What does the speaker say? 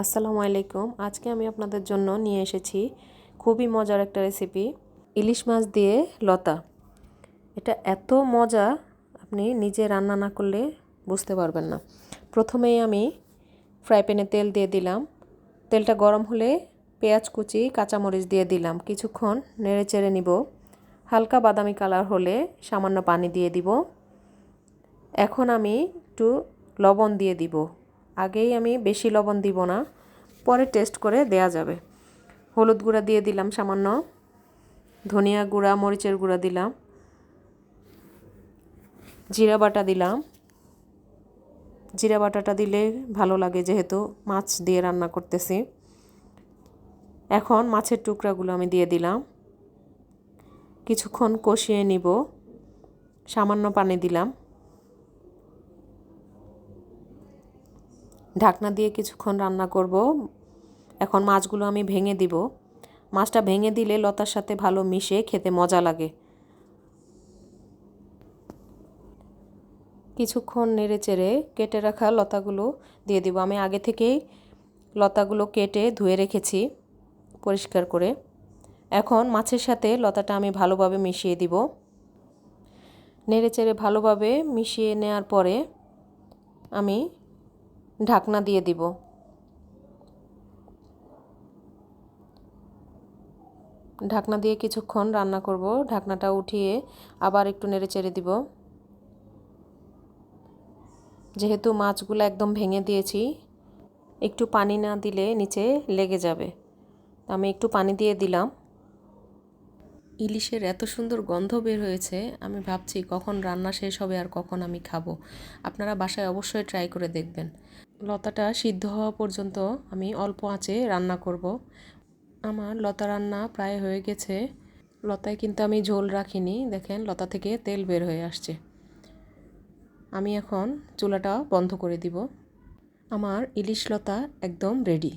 আসসালামু আলাইকুম। আজকে আমি আপনাদের জন্য নিয়ে এসেছি খুবই মজার একটা রেসিপি, ইলিশ মাছ দিয়ে লতা। এটা এত মজা, আপনি নিজে রান্না না করলে বুঝতে পারবেন না। প্রথমেই আমি ফ্রাই প্যানে তেল দিয়ে দিলাম। তেলটা গরম হলে পেঁয়াজ কুচি, কাঁচামরিচ দিয়ে দিলাম। কিছুক্ষণ নেড়ে চেড়ে নিব। হালকা বাদামি কালার হলে সামান্য পানি দিয়ে দিব। এখন আমি একটু লবণ দিয়ে দিব। আগেই আমি বেশি লবণ দিব না, পরে টেস্ট করে দেয়া যাবে। হলুদ গুঁড়া দিয়ে দিলাম সামান্য, ধনিয়া গুঁড়া, মরিচের গুঁড়া দিলাম, জিরা বাটা দিলাম। জিরা বাটাটা দিলে ভালো লাগে যেহেতু মাছ দিয়ে রান্না করতেছি। এখন মাছের টুকরাগুলো আমি দিয়ে দিলাম। কিছুক্ষণ কষিয়ে নিব। সামান্য পানি দিলাম। ঢাকনা দিয়ে কিছুক্ষণ রান্না করব। এখন মাছগুলো আমি ভেঙে দিব। মাছটা ভেঙে দিলে লতার সাথে ভালো মিশে খেতে মজা লাগে। কিছুক্ষণ নেড়ে চেড়ে কেটে রাখা লতাগুলো দিয়ে দিব। আমি আগে থেকেই লতাগুলো কেটে ধুয়ে রেখেছি পরিষ্কার করে। এখন মাছের সাথে লতাটা আমি ভালোভাবে মিশিয়ে দিব। নেড়ে চেড়ে ভালোভাবে মিশিয়ে নেওয়ার পরে আমি ঢাকনা দিয়ে দিব। ঢাকনা দিয়ে কিছুক্ষণ রান্না করব। ঢাকনাটা উঠিয়ে আবার একটু নেড়ে চেড়ে দিব। যেহেতু মাছগুলো একদম ভেঙে দিয়েছি, একটু পানি না দিলে নিচে লেগে যাবে। আমি একটু পানি দিয়ে দিলাম। ইলিশের এত সুন্দর গন্ধ বের হয়েছে, আমি ভাবছি কখন রান্না শেষ হবে আর কখন আমি খাবো। আপনারা বাসায় অবশ্যই ট্রাই করে দেখবেন। লতাটা সিদ্ধ হওয়া পর্যন্ত আমি অল্প আঁচে রান্না করব। আমার লতা রান্না প্রায় হয়ে গেছে। লতায় কিন্তু আমি ঝোল রাখিনি, দেখেন লতা থেকে তেল বের হয়ে আসছে। আমি এখন চুলাটা বন্ধ করে দিব। আমার ইলিশ লতা একদম রেডি।